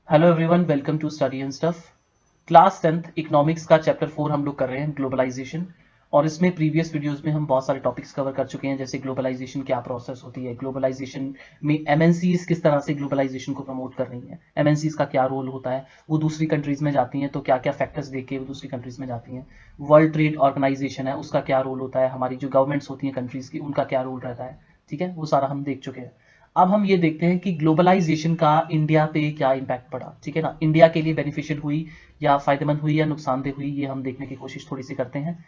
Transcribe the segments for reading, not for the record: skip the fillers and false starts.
Hello everyone, welcome to study and stuff. Class 10th economics का chapter 4 हम लोग कर रहे हैं, ग्लोबलाइजेशन। और इसमें प्रीवियस वीडियोस में हम बहुत सारे टॉपिक्स कवर कर चुके हैं, जैसे ग्लोबलाइजेशन क्या प्रोसेस होती है, ग्लोबलाइजेशन में एमएनसीज किस तरह से ग्लोबलाइजेशन को प्रमोट कर रही हैं, एमएनसीज का क्या रोल होता है, वो दूसरी कंट्रीज में जाती हैं तो क्या क्या फैक्टर्स देख के वो दूसरी कंट्रीज में जाती हैं। वर्ल्ड ट्रेड ऑर्गेनाइजेशन है, उसका क्या रोल होता है, हमारी जो गवर्नमेंट्स होती हैं कंट्रीज की, उनका क्या रोल रहता है। ठीक है, वो सारा हम देख चुके हैं। अब हम ये देखते हैं कि ग्लोबलाइजेशन का इंडिया पे क्या इम्पैक्ट पड़ा। ठीक है ना, इंडिया के लिए बेनिफिशियल हुई या फायदेमंद हुई या नुकसानदेह हुई, ये हम देखने की कोशिश थोड़ी सी करते हैं।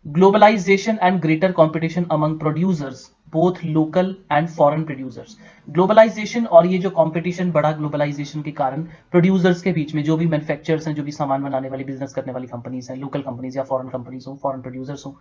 Globalisation and greater competition among producers, both local and foreign producers. Globalisation और ये जो कंपटीशन बढ़ा ग्लोबलाइजेशन के कारण प्रोड्यूसर्स के बीच में, जो भी मैन्युफैक्चरर्स हैं, जो भी सामान बनाने वाली बिजनेस करने वाली कंपनीज हैं, लोकल कंपनीज या फॉरेन कंपनीज हो, फॉरेन प्रोड्यूसर्स हो,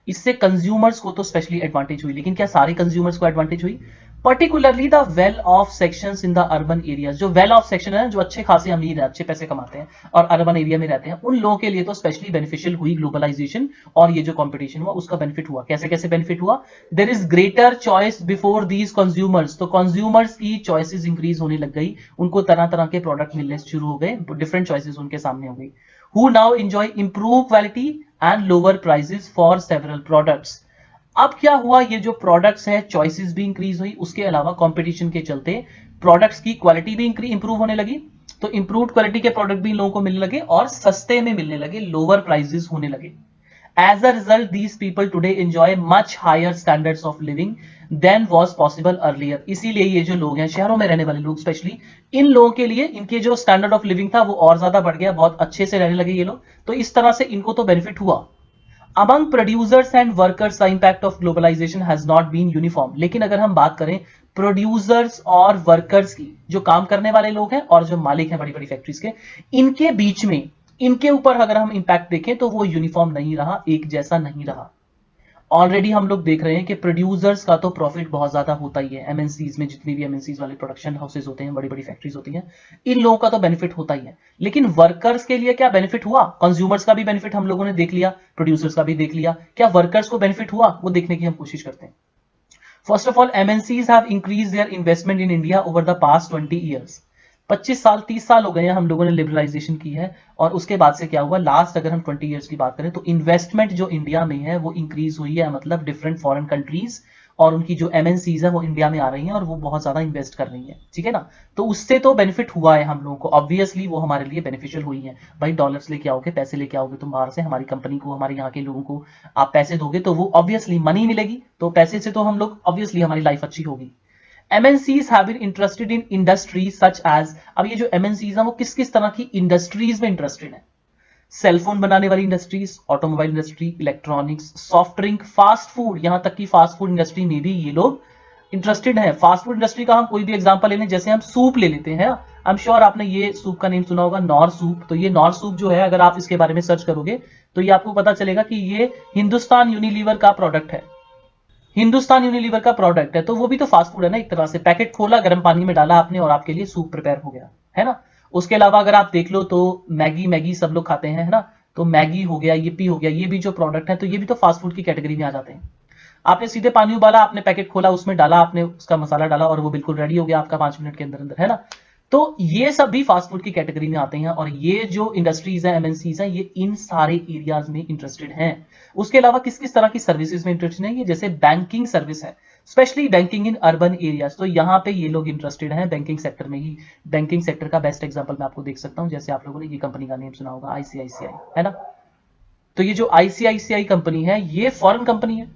इससे कंज्यूमर्स को तो स्पेशली एडवांटेज हुई। लेकिन क्या सारे कंज्यूमर्स को एडवांटेज हुई? Particularly the well of sections in the urban areas. जो वेल ऑफ सेक्शन है, जो अच्छे खासे अमीर है, अच्छे पैसे कमाते हैं और अर्बन एरिया में रहते हैं, उन लोगों के लिए तो स्पेशली बेनिफिशियल हुई ग्लोबलाइजेशन। और ये जो कंपटीशन हुआ उसका बेनिफिट हुआ। कैसे कैसे बेनिफिट हुआ? There is greater choice before these consumers. तो कंज्यूमर्स की चॉइसेस इंक्रीज होने लग गई, उनको तरह तरह के प्रोडक्ट मिलने शुरू हो गए, डिफरेंट चॉइसेस उनके सामने हो गई। who now enjoy improved quality and lower prices for several products। अब क्या हुआ, ये जो प्रोडक्ट्स है चॉइसेस भी इंक्रीज हुई, उसके अलावा कंपटीशन के चलते प्रोडक्ट्स की क्वालिटी भी इंप्रूव होने लगी। तो इंप्रूव्ड क्वालिटी के प्रोडक्ट भी लोगों को मिलने लगे और सस्ते में मिलने लगे, लोअर प्राइसेस होने लगे। As a result, these people today enjoy much higher standards of living than was possible earlier। इसीलिए ये जो लोग हैं, शहरों में रहने वाले लोग स्पेशली, इन लोगों के लिए इनके जो स्टैंडर्ड ऑफ लिविंग था वो और ज्यादा बढ़ गया, बहुत अच्छे से रहने लगे ये लोग। तो इस तरह से इनको तो बेनिफिट हुआ। Among producers and workers the impact of globalisation has not been uniform. लेकिन अगर हम बात करें प्रोड्यूसर्स और वर्कर्स की, जो काम करने वाले लोग हैं और जो मालिक हैं बड़ी बड़ी फैक्ट्रीज के, इनके बीच में, इनके ऊपर अगर हम इंपैक्ट देखें तो वो यूनिफॉर्म नहीं रहा, एक जैसा नहीं रहा। ऑलरेडी हम लोग देख रहे हैं कि प्रोड्यूसर्स का तो प्रॉफिट बहुत ज्यादा होता ही है। एमएनसीज में जितनी भी एमएनसीज वाले प्रोडक्शन हाउसेज होते हैं, बड़ी बड़ी फैक्ट्रीज होती हैं, इन लोगों का तो बेनिफिट होता ही है। लेकिन वर्कर्स के लिए क्या बेनिफिट हुआ? कंज्यूमर्स का भी बेनिफिट हम लोगों ने देख लिया, प्रोड्यूसर्स का भी देख लिया, क्या वर्कर्स को बेनिफिट हुआ? वो देखने की हम कोशिश करते हैं। First of all, MNCs have increase their investment in India over the past 20 years. 25 साल 30 साल हो गए हैं हम लोगों ने लिबरलाइजेशन की है। और उसके बाद से क्या हुआ, लास्ट अगर हम 20 ईयर्स की बात करें तो इन्वेस्टमेंट जो इंडिया में है वो इंक्रीज हुई है। मतलब डिफरेंट फॉरेन कंट्रीज और उनकी जो एमएनसीज है वो इंडिया में आ रही हैं और वो बहुत ज्यादा इन्वेस्ट कर रही हैं। ठीक है ना, तो उससे तो बेनिफिट हुआ है हम लोगों को, ऑब्वियसली वो हमारे लिए बेनिफिशियल हुई है। भाई डॉलर्स लेके आओगे, पैसे लेके आओगे तुम बाहर से, हमारी कंपनी को, हमारे यहाँ के लोगों को आप पैसे दोगे तो वो ऑब्वियसली मनी मिलेगी, तो पैसे से तो हम लोग ऑब्वियसली हमारी लाइफ अच्छी होगी। MNCs have been interested in industries such as, अब ये जो MNCs हैं वो किस किस तरह की इंडस्ट्रीज में इंटरेस्टेड है? सेलफोन बनाने वाली industries, automobile industry, electronics, soft drink, fast food, यहां तक कि फास्ट फूड इंडस्ट्री में भी ये लोग इंटरेस्टेड है। फास्ट फूड इंडस्ट्री का हम कोई भी एग्जांपल ले लें, जैसे हम सूप ले लेते हैं। आई एम श्योर आपने ये सूप का नेम सुना होगा, नॉर सूप। तो ये नॉर सूप जो है, अगर आप इसके बारे में सर्च करोगे तो ये आपको पता चलेगा कि ये हिंदुस्तान यूनिलीवर का प्रोडक्ट है। हिंदुस्तान यूनिलीवर का प्रोडक्ट है, तो वो भी तो फास्ट फूड है ना एक तरह से। पैकेट खोला, गर्म पानी में डाला आपने और आपके लिए सूप प्रिपेयर हो गया, है ना। उसके अलावा अगर आप देख लो तो मैगी, मैगी सब लोग खाते हैं, है ना। तो मैगी हो गया, yippee हो गया, ये भी जो प्रोडक्ट है तो ये भी तो फास्ट फूड की कैटेगरी में आ जाते हैं। आपने सीधे पानी उबाला, आपने पैकेट खोला, उसमें डाला, आपने उसका मसाला डाला और वो बिल्कुल रेडी हो गया आपका 5 मिनट के अंदर अंदर, है ना। तो ये सब भी फास्ट फूड की कैटेगरी में आते हैं और ये जो इंडस्ट्रीज है, एमएनसीज हैं, ये इन सारे एरियाज में इंटरेस्टेड हैं। उसके अलावा किस किस तरह की सर्विसेज में इंटरेस्टेड है? ये जैसे बैंकिंग सर्विस है, specially banking in urban areas, तो यहाँ पे ये लोग इंटरेस्टेड हैं बैंकिंग सेक्टर में ही। बैंकिंग सेक्टर का बेस्ट एग्जांपल मैं आपको देख सकता हूँ, जैसे आप लोगों ने ये कंपनी का नेम सुना होगा, आईसीआईसीआई, है ना। तो ये जो आईसीआईसीआई कंपनी है ये फॉरेन कंपनी है।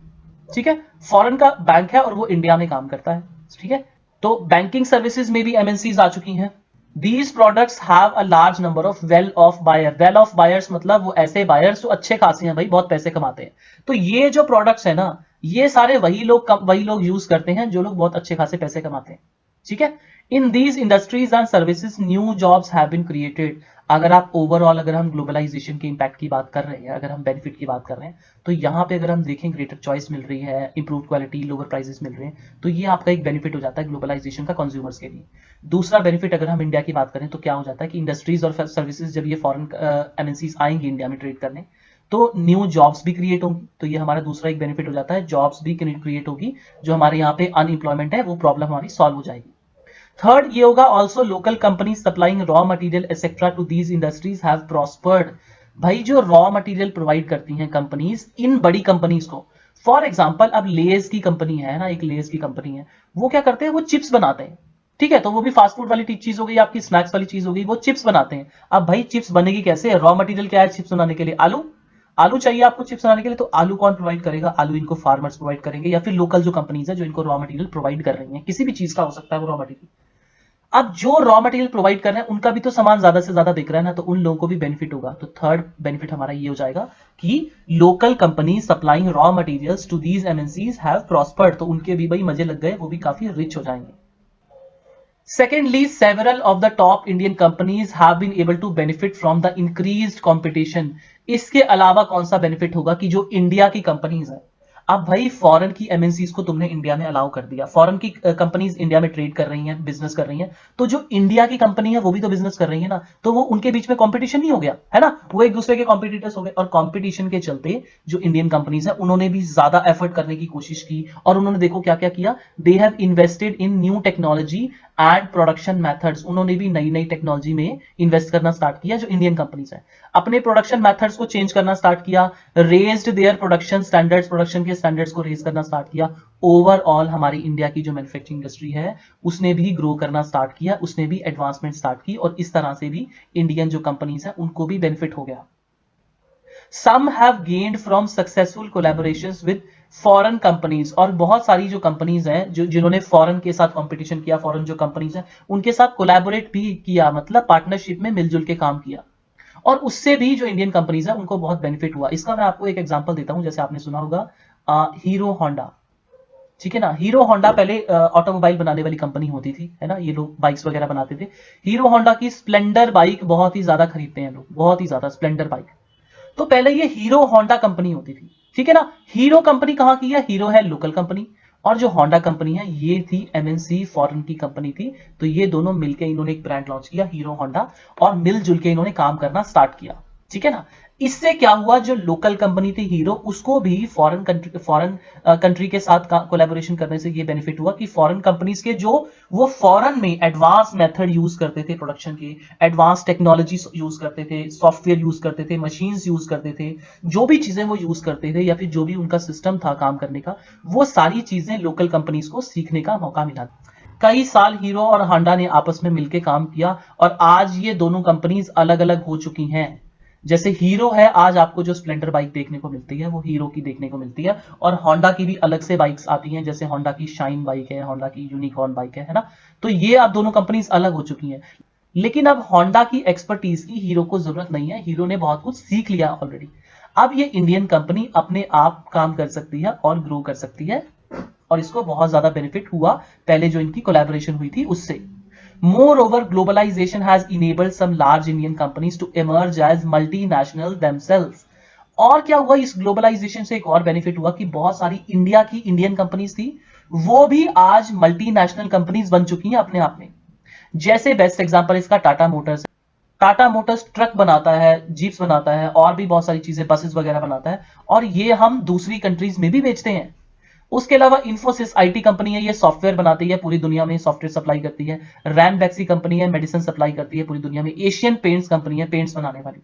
ठीक है, फॉरेन का बैंक है और वो इंडिया में काम करता है। ठीक है, तो बैंकिंग सर्विसेज में भी एमएनसीज आ चुकी हैं। These products have a large number of well off buyer. Well off buyers मतलब वो ऐसे बायर्स जो अच्छे खासे हैं भाई, बहुत पैसे कमाते हैं। तो ये जो प्रोडक्ट्स है ना, ये सारे वही लोग यूज करते हैं जो लोग बहुत अच्छे खासे पैसे कमाते हैं। ठीक है, in these industries and services new jobs have been created. अगर आप ओवरऑल, अगर हम ग्लोबलाइजेशन के इंपैक्ट की बात कर रहे हैं, अगर हम बेनिफिट की बात कर रहे हैं, तो यहाँ पे अगर हम देखें ग्रेटर चॉइस मिल रही है, इंप्रूव क्वालिटी, लोअर प्राइसेस मिल रहे हैं, तो ये आपका एक बेनिफिट हो जाता है ग्लोबलाइजेशन का कंज्यूमर्स के लिए। दूसरा बेनिफिट अगर हम इंडिया की बात करें तो क्या हो जाता है कि इंडस्ट्रीज और सर्विसेज, जब ये फॉरेन एमएनसीज आएंगी इंडिया में ट्रेड करने, तो न्यू जॉब्स भी क्रिएट होंगी। तो ये हमारा दूसरा एक बेनिफिट हो जाता है, जॉब्स भी क्रिएट होगी, जो हमारे यहाँ पे अनएम्प्लॉयमेंट है वो प्रॉब्लम हमारी सॉल्व हो जाएगी। थर्ड ये होगा also local companies supplying raw material etcetera to these industries have prospered. भाई जो रॉ मटेरियल प्रोवाइड करती हैं कंपनीज इन बड़ी कंपनीज को, फॉर एग्जांपल अब लेज की कंपनी है ना, एक लेज की कंपनी है, वो क्या करते हैं, वो चिप्स बनाते हैं। ठीक है, तो वो भी फास्ट फूड वाली चीज हो गई, आपकी स्नैक्स वाली चीज हो गई, वो चिप्स बनाते हैं। अब भाई चिप्स बनेगी कैसे, रॉ मटेरियल क्या है चिप्स बनाने के लिए, आलू। आलू चाहिए आपको चिप्स बनाने के लिए, तो आलू कौन प्रोवाइड करेगा, आलू इनको फार्मर्स प्रोवाइड करेंगे, या फिर लोकल जो कंपनीज है जो इनको रॉ मटेरियल प्रोवाइड कर रही हैं, किसी भी चीज का हो सकता है वो रॉ मटेरियल। अब जो रॉ मटेरियल प्रोवाइड कर रहे हैं उनका भी तो सामान ज्यादा से ज्यादा बिक रहा है ना, तो उन लोगों को भी बेनिफिट होगा। तो थर्ड बेनिफिट हमारा ये हो जाएगा कि local company supplying raw materials to these MNCs have prospered, तो उनके भी भाई मजे लग गए, वो भी काफी रिच हो जाएंगे। Secondly, several of the top Indian companies have been able to benefit from the increased competition। इसके अलावा कौन सा बेनिफिट होगा कि जो इंडिया की कंपनीज है, अब भाई फॉरेन की एमएनसीज को तुमने इंडिया में अलाउ कर दिया, फॉरेन की कंपनीज इंडिया में ट्रेड कर रही हैं, बिजनेस कर रही हैं, तो जो इंडिया की कंपनी है वो भी तो बिजनेस कर रही है ना, तो वो उनके बीच में कंपटीशन नहीं हो गया है ना, वो एक दूसरे के कॉम्पिटिटर्स हो गए, और कंपटीशन के चलते जो इंडियन कंपनीज है उन्होंने भी ज्यादा एफर्ट करने की कोशिश की, और उन्होंने देखो क्या क्या किया, they have invested in new technology and production methods, उन्होंने भी नई नई टेक्नोलॉजी में इन्वेस्ट करना स्टार्ट किया, जो इंडियन कंपनीज है अपने प्रोडक्शन मेथड्स को चेंज करना स्टार्ट किया, raised their production standards, production के स्टैंडर्ड्स को रेज करना स्टार्ट किया। ओवरऑल हमारी इंडिया की जो मैन्युफैक्चरिंग इंडस्ट्री है उसने भी ग्रो करना स्टार्ट किया, उसने भी एडवांसमेंट स्टार्ट की, और इस तरह से भी इंडियन जो कंपनीज है उनको भी बेनिफिट हो गया। Some have gained from successful collaborations with foreign companies, और बहुत सारी जो कंपनीज हैं जो जिन्होंने फॉरेन के साथ कंपटीशन किया, फॉरेन जो कंपनीज हैं उनके साथ कोलैबोरेट भी किया, मतलब पार्टनरशिप में मिलजुल के काम किया, और उससे भी जो इंडियन कंपनीज है उनको बहुत बेनिफिट हुआ। इसका मैं आपको एक एग्जांपल देता हूं, जैसे आपने सुना होगा हीरो होंडा। ठीक है ना, हीरो होंडा पहले ऑटोमोबाइल बनाने वाली कंपनी होती थी, है ना, ये लोग बाइक्स वगैरह बनाते थे। हीरो होंडा की स्प्लेंडर बाइक बहुत ही ज्यादा खरीदते हैं लोग, बहुत ही ज्यादा स्प्लेंडर बाइक। तो पहले ये हीरो होंडा कंपनी होती थी, ठीक है ना, हीरो कंपनी कहां की है, हीरो है लोकल कंपनी, और जो होंडा कंपनी है ये थी एमएनसी फॉरेन की कंपनी थी। तो ये दोनों मिलकर इन्होंने एक ब्रांड लॉन्च किया हीरो होंडा, और मिलजुल के इन्होंने काम करना स्टार्ट किया। ठीक है ना, इससे क्या हुआ, जो लोकल कंपनी थी हीरो उसको भी फॉरेन कंट्री के साथ कोलैबोरेशन करने से ये बेनिफिट हुआ कि फॉरेन कंपनीज के जो वो फॉरेन में एडवांस मेथड यूज करते थे प्रोडक्शन के, एडवांस टेक्नोलॉजी यूज करते थे, सॉफ्टवेयर यूज करते थे, मशीन्स यूज करते थे, जो भी चीजें वो यूज करते थे या फिर जो भी उनका सिस्टम था काम करने का, वो सारी चीजें लोकल कंपनीज को सीखने का मौका मिला। कई साल हीरो और होंडा ने आपस में मिलकर काम किया, और आज ये दोनों कंपनीज अलग अलग हो चुकी हैं। जैसे हीरो है, आज आपको जो स्प्लेंडर बाइक देखने को मिलती है वो हीरो की देखने को मिलती है, और होंडा की भी अलग से बाइक्स आती हैं, जैसे होंडा की शाइन बाइक है, होंडा की यूनिकॉर्न बाइक है ना। तो ये अब दोनों कंपनीज अलग हो चुकी हैं। लेकिन अब होंडा की एक्सपर्टीज की हीरो को जरूरत नहीं है, हीरो ने बहुत कुछ सीख लिया ऑलरेडी। अब ये इंडियन कंपनी अपने आप काम कर सकती है और ग्रो कर सकती है, और इसको बहुत ज्यादा बेनिफिट हुआ पहले जो इनकी कोलैबोरेशन हुई थी उससे। Moreover, globalization has enabled some large Indian companies to emerge as multinational themselves। और क्या हुआ इस ग्लोबलाइजेशन से, एक और बेनिफिट हुआ कि बहुत सारी इंडिया की इंडियन कंपनीज थी वो भी आज मल्टीनेशनल कंपनीज बन चुकी हैं अपने आप में। जैसे बेस्ट एग्जांपल इसका टाटा मोटर्स है। टाटा मोटर्स ट्रक बनाता है, जीप्स बनाता है, और भी बहुत सारी चीजें, बसेस वगैरह बनाता है, और ये हम दूसरी कंट्रीज में भी बेचते हैं। उसके अलावा इंफोसिस आईटी कंपनी है, ये सॉफ्टवेयर बनाती है, पूरी दुनिया में सॉफ्टवेयर सप्लाई करती है। रैनबैक्सी कंपनी है, मेडिसिन सप्लाई करती है पूरी दुनिया में। एशियन पेंट्स कंपनी है, पेंट्स बनाने वाली।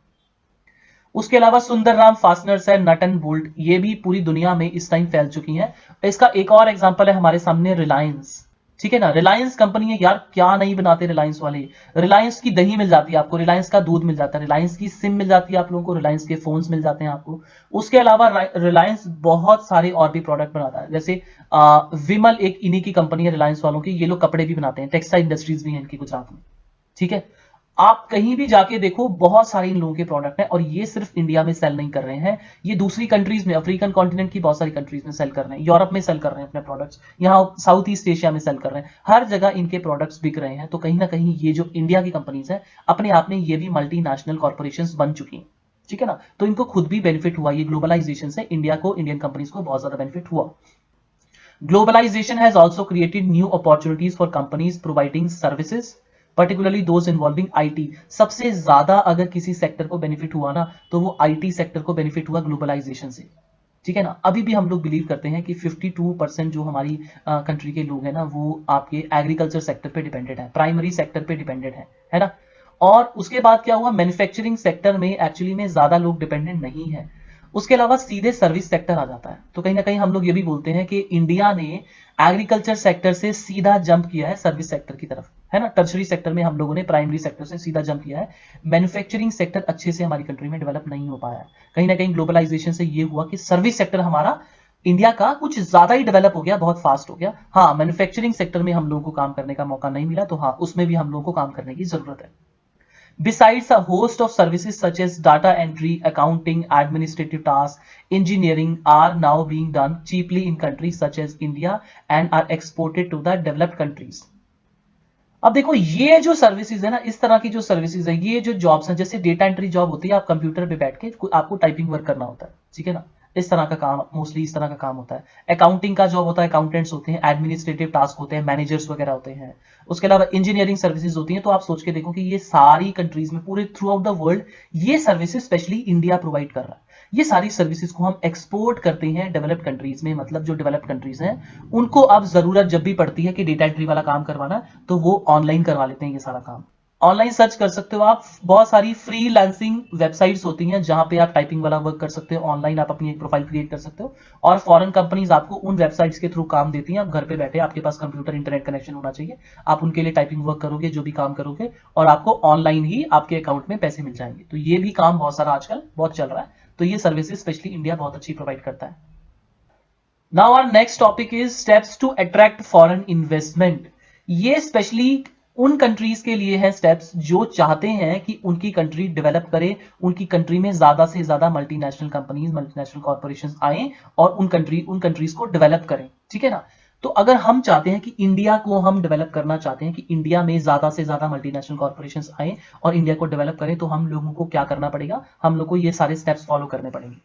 उसके अलावा सुंदरराम फास्टनर्स है, नट एंड बोल्ट, ये भी पूरी दुनिया में इस टाइम फैल चुकी है। इसका एक और एग्जांपल है हमारे सामने रिलायंस। ठीक है ना, रिलायंस कंपनी है यार, क्या नहीं बनाते रिलायंस वाले। रिलायंस की दही मिल जाती है आपको, रिलायंस का दूध मिल जाता है, रिलायंस की सिम मिल जाती है आप लोगों को, रिलायंस के फोन्स मिल जाते हैं आपको। उसके अलावा रिलायंस बहुत सारे और भी प्रोडक्ट बनाता है, जैसे विमल एक इन्हीं की कंपनी है रिलायंस वालों की, ये लोग कपड़े भी बनाते हैं, टेक्सटाइल इंडस्ट्रीज भी है इनकी गुजरात में। ठीक है, आप कहीं भी जाके देखो बहुत सारे इन लोगों के प्रोडक्ट हैं, और ये सिर्फ इंडिया में सेल नहीं कर रहे हैं, ये दूसरी कंट्रीज में, अफ्रीकन कॉन्टिनेंट की बहुत सारी कंट्रीज में सेल कर रहे हैं, यूरोप में सेल कर रहे हैं अपने प्रोडक्ट्स, यहाँ साउथ ईस्ट एशिया में सेल कर रहे हैं, हर जगह इनके प्रोडक्ट्स बिक रहे हैं। तो कहीं ना कहीं ये जो इंडिया की कंपनीज है अपने आप में ये भी मल्टीनेशनल कॉर्पोरेशन बन चुकी हैं। ठीक है ना, तो इनको खुद भी बेनिफिट हुआ, ये ग्लोबलाइजेशन से इंडिया को, इंडियन कंपनीज को बहुत ज्यादा बेनिफिट हुआ। Globalization has also created new opportunities for companies providing services, particularly those involving IT। सबसे ज्यादा अगर किसी सेक्टर को बेनिफिट हुआ ना, तो वो IT सेक्टर को बेनिफिट हुआ ग्लोबलाइजेशन से। ठीक है ना। अभी भी हम लोग बिलीव करते हैं कि 52% जो हमारी कंट्री के लोग हैं ना, वो आपके एग्रीकल्चर सेक्टर पे डिपेंडेंट है, प्राइमरी सेक्टर पे डिपेंडेंट है ना। और उसके बाद क्या हुआ, मैन्युफैक्चरिंग सेक्टर में एक्चुअली में ज्यादा लोग डिपेंडेंट नहीं है। उसके अलावा सीधे सर्विस सेक्टर आ जाता है। तो कहीं ना कहीं हम लोग ये भी बोलते हैं कि इंडिया ने एग्रीकल्चर सेक्टर से सीधा जंप किया है सर्विस सेक्टर की तरफ, है ना। टर्शरी सेक्टर में हम लोगों ने प्राइमरी सेक्टर से सीधा जंप किया है। मैन्युफैक्चरिंग सेक्टर अच्छे से हमारी कंट्री में डेवलप नहीं हो पाया है। कहीं ना कहीं ग्लोबलाइजेशन से ये हुआ कि सर्विस सेक्टर हमारा इंडिया का कुछ ज्यादा ही डेवलप हो गया, बहुत फास्ट हो गया। हाँ, मैन्युफैक्चरिंग सेक्टर में हम लोगों को काम करने का मौका नहीं मिला, तो हाँ, उसमें भी हम लोगों को काम करने की जरूरत है। Besides, a host of services such as data entry, accounting, administrative tasks, engineering are now being done cheaply in countries such as India and are exported to the developed countries. अब देखो, ये जो सर्विसेज है ना, इस तरह की जो सर्विसेज है, ये जो जॉब्स हैं, जैसे डेटा एंट्री जॉब होती है, आप कंप्यूटर पे बैठ के आपको टाइपिंग वर्क करना होता है, ठीक है ना। इस तरह का काम, मोस्टली इस तरह का काम होता है। अकाउंटिंग का जॉब होता है, अकाउंटेंट्स होते हैं, एडमिनिस्ट्रेटिव टास्क होते हैं, मैनेजर्स वगैरह होते हैं। उसके अलावा इंजीनियरिंग सर्विसेज होती हैं। तो आप सोच के देखो कि ये सारी कंट्रीज में, पूरे थ्रू आउट द वर्ल्ड, ये सर्विसेज स्पेशली इंडिया प्रोवाइड कर रहा है। ये सारी सर्विसेज को हम एक्सपोर्ट करते हैं डेवलप्ड कंट्रीज में। मतलब जो डेवलप्ड कंट्रीज हैं, उनको अब जरूरत जब भी पड़ती है कि डेटा एंट्री वाला काम करवाना, तो वो ऑनलाइन करवा लेते हैं ये सारा काम। ऑनलाइन सर्च कर सकते हो आप, बहुत सारी फ्रीलांसिंग वेबसाइट्स होती हैं जहां पे आप टाइपिंग वाला वर्क कर सकते हो। ऑनलाइन आप अपनी एक प्रोफाइल क्रिएट कर सकते हो, और फॉरेन कंपनीज आपको उन वेबसाइट्स के थ्रू काम देती हैं। आप घर पे बैठे, आपके पास कंप्यूटर इंटरनेट कनेक्शन होना चाहिए, आप उनके लिए टाइपिंग वर्क करोगे, जो भी काम करोगे, और आपको ऑनलाइन ही आपके अकाउंट में पैसे मिल जाएंगे। तो ये भी काम बहुत सारा आजकल बहुत चल रहा है। तो ये सर्विसेज स्पेशली इंडिया बहुत अच्छी प्रोवाइड करता है। Now our next topic is steps to attract foreign investment. ये स्पेशली उन कंट्रीज के लिए है स्टेप्स जो चाहते हैं कि उनकी कंट्री डेवलप करे, उनकी कंट्री में ज्यादा से ज्यादा मल्टीनेशनल कंपनीज, मल्टीनेशनल कॉर्पोरेशंस आए और उन कंट्रीज को डेवलप करें, ठीक है ना। तो अगर हम चाहते हैं कि इंडिया को हम डेवलप करना चाहते हैं, कि इंडिया में ज्यादा से ज्यादा मल्टीनेशनल कॉर्पोरेशंस आए और इंडिया को डेवलप करें, तो हम लोगों को क्या करना पड़ेगा, हम लोग को ये सारे स्टेप्स फॉलो करने पड़ेंगे।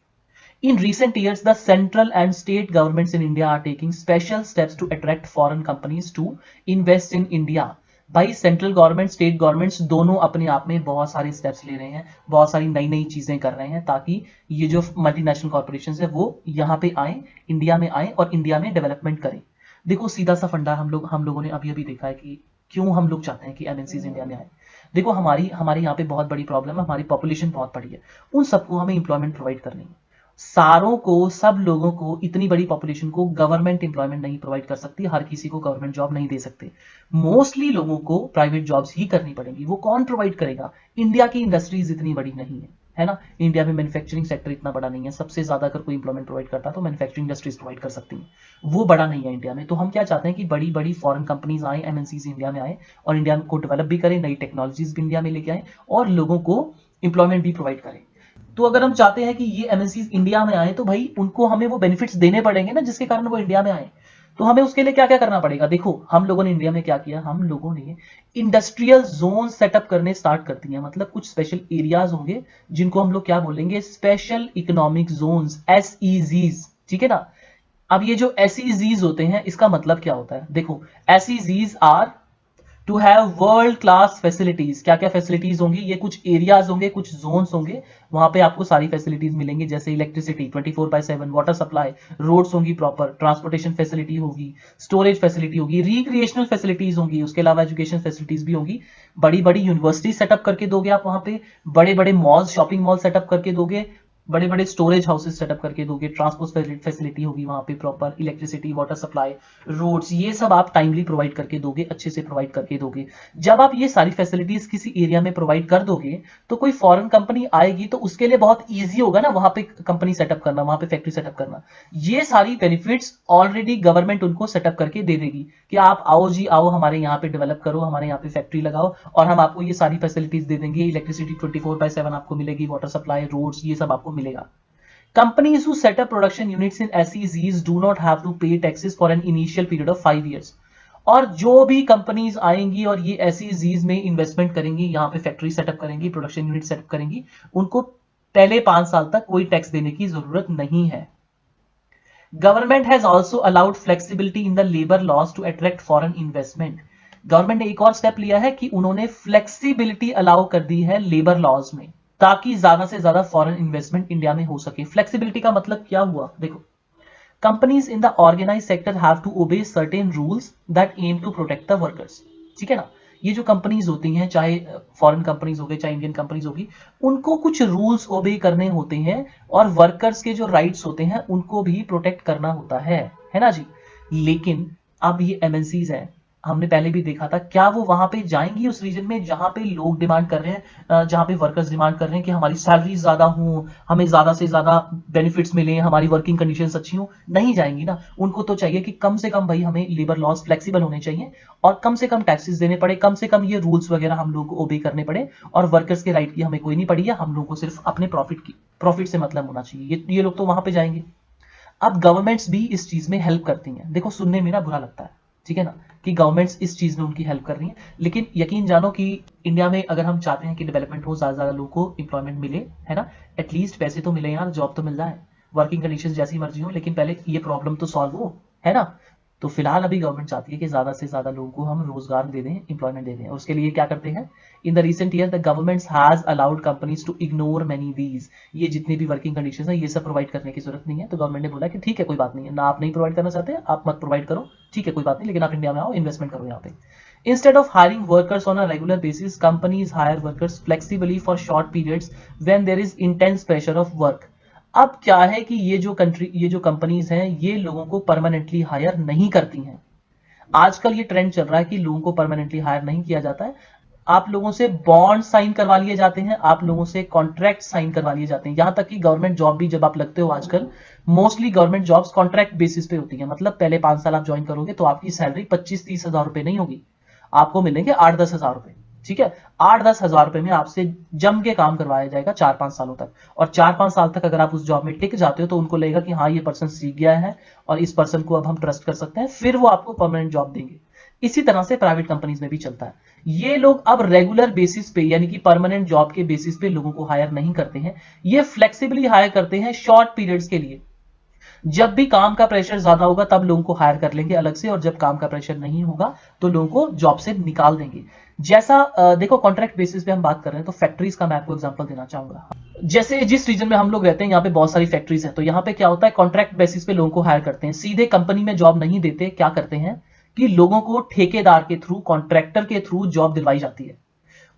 In recent years, the central and state governments in India are taking special steps to attract foreign companies to invest in India. भाई, सेंट्रल गवर्नमेंट, स्टेट गवर्नमेंट्स दोनों अपने आप में बहुत सारे स्टेप्स ले रहे हैं, बहुत सारी नई नई चीजें कर रहे हैं, ताकि ये जो मल्टीनेशनल कॉर्पोरेशन है वो यहाँ पे आए, इंडिया में आए और इंडिया में डेवलपमेंट करें। देखो, सीधा सा फंडा हम लोगों ने अभी अभी देखा है कि क्यों हम लोग चाहते हैं कि एमएनसीज इंडिया में आए। देखो, हमारे यहाँ पे बहुत बड़ी प्रॉब्लम है, हमारी पॉपुलेशन बहुत बड़ी है, उन सबको हमें इंप्लॉयमेंट प्रोवाइड करनी है। सारों को, सब लोगों को, इतनी बड़ी पॉपुलेशन को गवर्नमेंट एम्प्लॉयमेंट नहीं प्रोवाइड कर सकती, हर किसी को गवर्नमेंट जॉब नहीं दे सकते। मोस्टली लोगों को प्राइवेट जॉब्स ही करनी पड़ेंगी। वो कौन प्रोवाइड करेगा? इंडिया की इंडस्ट्रीज इतनी बड़ी नहीं है ना। इंडिया में मैन्युफैक्चरिंग सेक्टर इतना बड़ा नहीं है। सबसे ज्यादा अगर कोई इंप्लॉयमेंट प्रोवाइड करता है तो मैन्युफैक्चरिंग इंडस्ट्रीज प्रोवाइड कर सकती है, वो बड़ा नहीं है इंडिया में। तो हम क्या चाहते हैं कि बड़ी बड़ी फॉरेन कंपनीज आए, एमएनसीज इंडिया में आए और इंडिया को डेवलप भी करें, नई टेक्नोलॉजीज भी इंडिया में लेके आए और लोगों को इंप्लॉयमेंट भी प्रोवाइड करें। तो अगर हम चाहते हैं कि ये एमएनसीज इंडिया में आए, तो भाई उनको हमें वो बेनिफिट्स देने पड़ेंगे ना, जिसके कारण वो इंडिया में आए। तो हमें उसके लिए क्या क्या करना पड़ेगा? देखो, हम लोगों ने इंडिया में क्या किया, हम लोगों ने इंडस्ट्रियल जोन सेटअप करने स्टार्ट कर दिए। मतलब कुछ स्पेशल एरियाज होंगे जिनको हम लोग क्या बोलेंगे, स्पेशल इकोनॉमिक जोन्स, एसईजीज, ठीक है ना। अब ये जो एसईजीज होते हैं, इसका मतलब क्या होता है? देखो, SEZs are to have world class facilities. क्या क्या फैसिलिटीज होंगी? ये कुछ एरियाज होंगे, कुछ जोन्स होंगे, वहां पे आपको सारी फैसिलिटीज मिलेंगी, जैसे इलेक्ट्रिसिटी 24/7, वाटर सप्लाई, रोड्स होंगी प्रॉपर, ट्रांसपोर्टेशन फैसिलिटी होगी, स्टोरेज फैसिलिटी होगी, रिक्रिएशनल फैसिलिटीज होंगी, उसके अलावा एजुकेशन फैसिलिटीज भी होंगी। बड़ी बड़ी यूनिवर्सिटी सेटअप करके दोगे आप वहां पे, बड़े बड़े मॉल्स, शॉपिंग मॉल सेटअप करके दोगे, बड़े बड़े स्टोरेज हाउसेस सेटअप करके दोगे, ट्रांसपोर्ट फैसिलिटी होगी वहां पे proper, electricity, water supply, roads, ये सब आप टाइमली प्रोवाइड करके दोगे, अच्छे से प्रोवाइड करके दोगे। जब आप ये सारी फैसिलिटीज किसी एरिया में प्रोवाइड कर दोगे, तो कोई फॉरेन कंपनी आएगी तो उसके लिए बहुत ईजी होगा ना वहां पे कंपनी सेटअप करना, वहां पे फैक्ट्री सेटअप करना। ये सारी बेनिफिट्स ऑलरेडी गवर्नमेंट उनको सेटअप करके दे देगी कि आप आओ जी, आओ हमारे यहाँ पे डेवलप करो, हमारे यहाँ पे फैक्ट्री लगाओ और हम आपको ये सारी फैसिलिटीज दे देंगे। इलेक्ट्रिसिटी 24/7 आपको मिलेगी, वाटर सप्लाई, रोड्स, ये सब आपको मिलेगा। Companies who set up production units in SEZs do not have to pay taxes for an initial period of 5 years. और जो भी कंपनीज आएंगी और ये SEZs में इन्वेस्टमेंट करेंगी, यहाँ पे फैक्ट्री सेटअप करेंगी, प्रोडक्शन यूनिट सेटअप करेंगी, उनको पहले 5 साल तक कोई टैक्स देने की जरूरत नहीं है। Government has also allowed flexibility in the labour laws to attract foreign investment. Government ने एक और स्टेप लिया है कि उन्होंने फ्लेक्सिबिलिटी अलाउ कर दी है लेबर लॉज में। ताकि ज्यादा से ज्यादा फॉरेन इन्वेस्टमेंट इंडिया में हो सके। फ्लेक्सिबिलिटी का मतलब क्या हुआ, देखो, companies in the organise sector have to obey certain rules that aim to protect the workers, ठीक है ना। ये जो कंपनीज होती हैं, चाहे फॉरेन कंपनीज हो गई चाहे इंडियन कंपनीज होगी, उनको कुछ रूल्स ओबे करने होते हैं और वर्कर्स के जो राइट्स होते हैं उनको भी प्रोटेक्ट करना होता है ना जी। लेकिन अब ये एमएनसीज हैं, हमने पहले भी देखा था, क्या वो वहां पे जाएंगी उस रीजन में जहां पे लोग डिमांड कर रहे हैं, जहां पे वर्कर्स डिमांड कर रहे हैं कि हमारी सैलरी ज्यादा हो, हमें ज्यादा से ज्यादा बेनिफिट्स मिले, हमारी वर्किंग कंडीशंस अच्छी हो? नहीं जाएंगी ना। उनको तो चाहिए कि कम से कम भाई हमें लेबर लॉज फ्लेक्सिबल होने चाहिए और कम से कम टैक्सेस देने पड़े, कम से कम ये रूल्स वगैरह हम लोग को ओबे करने पड़े, और वर्कर्स के राइट की हमें कोई नहीं पड़ी है, हम लोग को सिर्फ अपने प्रॉफिट से मतलब होना चाहिए। ये लोग तो वहां पे जाएंगे। अब गवर्नमेंट्स भी इस चीज में हेल्प करती हैं। देखो, सुनने में ना बुरा लगता है, ठीक है ना, कि गवर्नमेंट्स इस चीज में उनकी हेल्प कर रही हैं, लेकिन यकीन जानो कि इंडिया में अगर हम चाहते हैं कि डेवलपमेंट हो, ज्यादा ज्यादा लोगों को इंप्लॉयमेंट मिले, है ना, एटलीस्ट पैसे तो मिले यार, जॉब तो मिल जाए, वर्किंग कंडीशन जैसी मर्जी हो, लेकिन पहले ये प्रॉब्लम तो सॉल्व हो, है ना। तो फिलहाल अभी गवर्नमेंट चाहती है कि ज्यादा से ज्यादा लोगों को हम रोजगार दे दें, इंप्लॉयमेंट दे दें। उसके लिए क्या करते हैं, in the recent year the government has allowed companies to ignore many these. ये जितनी भी वर्किंग कंडीशन है ये सब प्रोवाइड करने की जरूरत नहीं है। तो गवर्नमेंट ने बोला कि ठीक है, कोई बात नहीं है ना, आप नहीं प्रोवाइड करना चाहते, आप मत प्रोवाइड करो, ठीक है, कोई बात नहीं, लेकिन आप इंडिया में आओ, इन्वेस्टमेंट करो यहाँ पे। Instead of hiring workers on a regular basis, companies hire workers flexibly for short periods when there is intense pressure of work. अब क्या है कि ये जो कंपनीज हैं, ये लोगों को परमानेंटली हायर नहीं करती हैं। आजकल ये ट्रेंड चल रहा है कि लोगों को परमानेंटली हायर नहीं किया जाता है। आप लोगों से बॉन्ड साइन करवा लिए जाते हैं, आप लोगों से कॉन्ट्रैक्ट साइन करवा लिए जाते हैं। यहां तक कि गवर्नमेंट जॉब भी जब आप लगते हो आजकल, mostly government jobs contract basis पे होती है। मतलब पहले 5 साल आप ज्वाइन करोगे तो आपकी सैलरी 25-30 हजार रुपए नहीं होगी, आपको मिलेंगे 8-10 हजार रुपए, ठीक है। 8-10 हजार रुपए में आपसे जम के काम करवाया जाएगा 4-5 सालों तक, और 4-5 साल तक अगर आप उस जॉब में टिक जाते हो तो उनको लगेगा कि हाँ, ये पर्सन सीख गया है और इस पर्सन को अब हम ट्रस्ट कर सकते हैं, फिर वो आपको परमानेंट जॉब देंगे। इसी तरह से प्राइवेट कंपनीज में भी चलता है। ये लोग अब रेगुलर बेसिस पे, यानी कि परमानेंट जॉब के बेसिस पे लोगों को हायर नहीं करते हैं, ये फ्लेक्सिबली हायर करते हैं शॉर्ट पीरियड्स के लिए। जब भी काम का प्रेशर ज्यादा होगा तब लोगों को हायर कर लेंगे अलग से, और जब काम का प्रेशर नहीं होगा तो लोगों को जॉब से निकाल देंगे। जैसा देखो, कॉन्ट्रैक्ट बेसिस पे हम बात कर रहे हैं तो फैक्ट्रीज का मैं आपको एग्जांपल देना चाहूंगा। जैसे जिस रीजन में हम लोग रहते हैं यहाँ पे बहुत सारी फैक्ट्रीज हैं, तो यहाँ पे क्या होता है, कॉन्ट्रैक्ट बेसिस पे लोगों को हायर करते हैं, सीधे कंपनी में जॉब नहीं देते। क्या करते हैं कि लोगों को ठेकेदार के थ्रू, कॉन्ट्रैक्टर के थ्रू जॉब दिलवाई जाती है।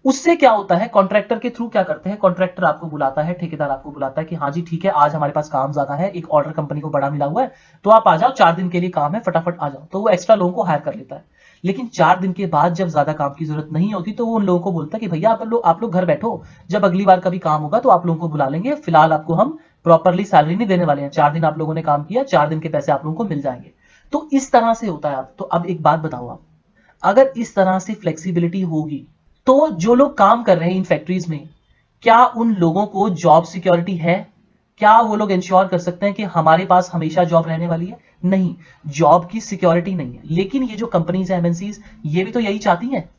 उससे क्या होता है, कॉन्ट्रैक्टर के थ्रू क्या करते हैं, कॉन्ट्रैक्टर आपको बुलाता है, ठेकेदार आपको बुलाता है कि हाँ जी ठीक है, आज हमारे पास काम ज्यादा है, एक ऑर्डर कंपनी को बड़ा मिला हुआ है, तो आप आ जाओ, 4 दिन के लिए काम है, फटाफट आ जाओ। तो वो एक्स्ट्रा लोगों को हायर कर लेता है। लेकिन 4 दिन के बाद जब ज्यादा काम की जरूरत नहीं होती तो वो उन लोगों को बोलता है कि भैया आप लोग घर बैठो, जब अगली बार कभी काम होगा तो आप लोगों को बुला लेंगे, फिलहाल आपको हम प्रॉपरली सैलरी नहीं देने वाले हैं, 4 दिन आप लोगों ने काम किया, 4 दिन के पैसे आप लोगों को मिल जाएंगे। तो इस तरह से होता है। आप तो अब एक बात बताओ, आप अगर इस तरह से फ्लेक्सिबिलिटी होगी तो जो लोग काम कर रहे हैं इन फैक्ट्रीज में, क्या उन लोगों को जॉब सिक्योरिटी है? क्या वो लोग इंश्योर कर सकते हैं कि हमारे पास हमेशा जॉब रहने वाली है? नहीं, जॉब की सिक्योरिटी नहीं है। लेकिन ये जो कंपनीज है, एमएनसीज, ये भी तो यही चाहती हैं,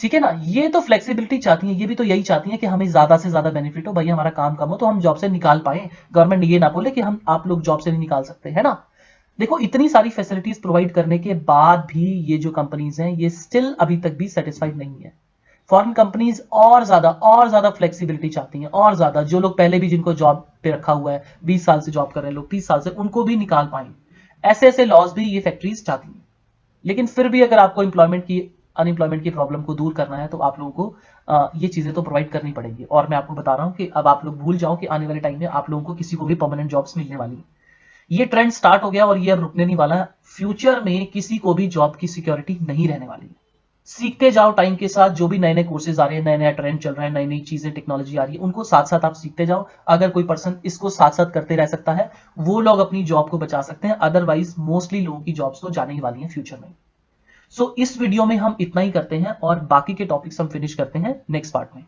ठीक है ना, ये तो फ्लेक्सिबिलिटी चाहती हैं, ये भी तो यही चाहती हैं कि हमें ज्यादा से ज्यादा बेनिफिट हो, भाई हमारा काम कम हो तो हम जॉब से निकाल पाए, गवर्नमेंट ये ना बोले कि हम आप लोग जॉब से नहीं निकाल सकते, है ना। देखो, इतनी सारी फैसिलिटीज प्रोवाइड करने के बाद भी ये जो कंपनीज हैं ये स्टिल अभी तक भी सेटिस्फाइड नहीं है। फॉरेन कंपनीज और ज्यादा फ्लेक्सिबिलिटी चाहती हैं, और ज्यादा। जो लोग पहले भी जिनको जॉब पे रखा हुआ है, 20 साल से जॉब कर रहे हैं लोग, 30 साल से, उनको भी निकाल पाए, ऐसे ऐसे लॉज भी ये फैक्ट्रीज चाहती हैं। लेकिन फिर भी अगर आपको अनएम्प्लॉयमेंट की प्रॉब्लम को दूर करना है तो आप लोगों को ये चीजें तो प्रोवाइड करनी पड़ेगी। और मैं आपको बता रहा हूं कि अब आप लोग भूल जाओ कि आने वाले टाइम में आप लोगों को किसी को भी परमानेंट जॉब्स मिलने वाली है। ये ट्रेंड स्टार्ट हो गया और ये अब रुकने नहीं वाला। फ्यूचर में किसी को भी जॉब की सिक्योरिटी नहीं रहने वाली। सीखते जाओ टाइम के साथ, जो भी नए नए कोर्सेज आ रहे हैं, नया नया ट्रेंड चल रहा है, नई नई चीजें, टेक्नोलॉजी आ रही है, उनको साथ साथ आप सीखते जाओ। अगर कोई पर्सन इसको साथ साथ करते रह सकता है, वो लोग अपनी जॉब को बचा सकते हैं, अदरवाइज मोस्टली लोगों की जॉब्स तो जाने ही वाली हैं फ्यूचर में। इस वीडियो में हम इतना ही करते हैं और बाकी के टॉपिक्स हम फिनिश करते हैं नेक्स्ट पार्ट में।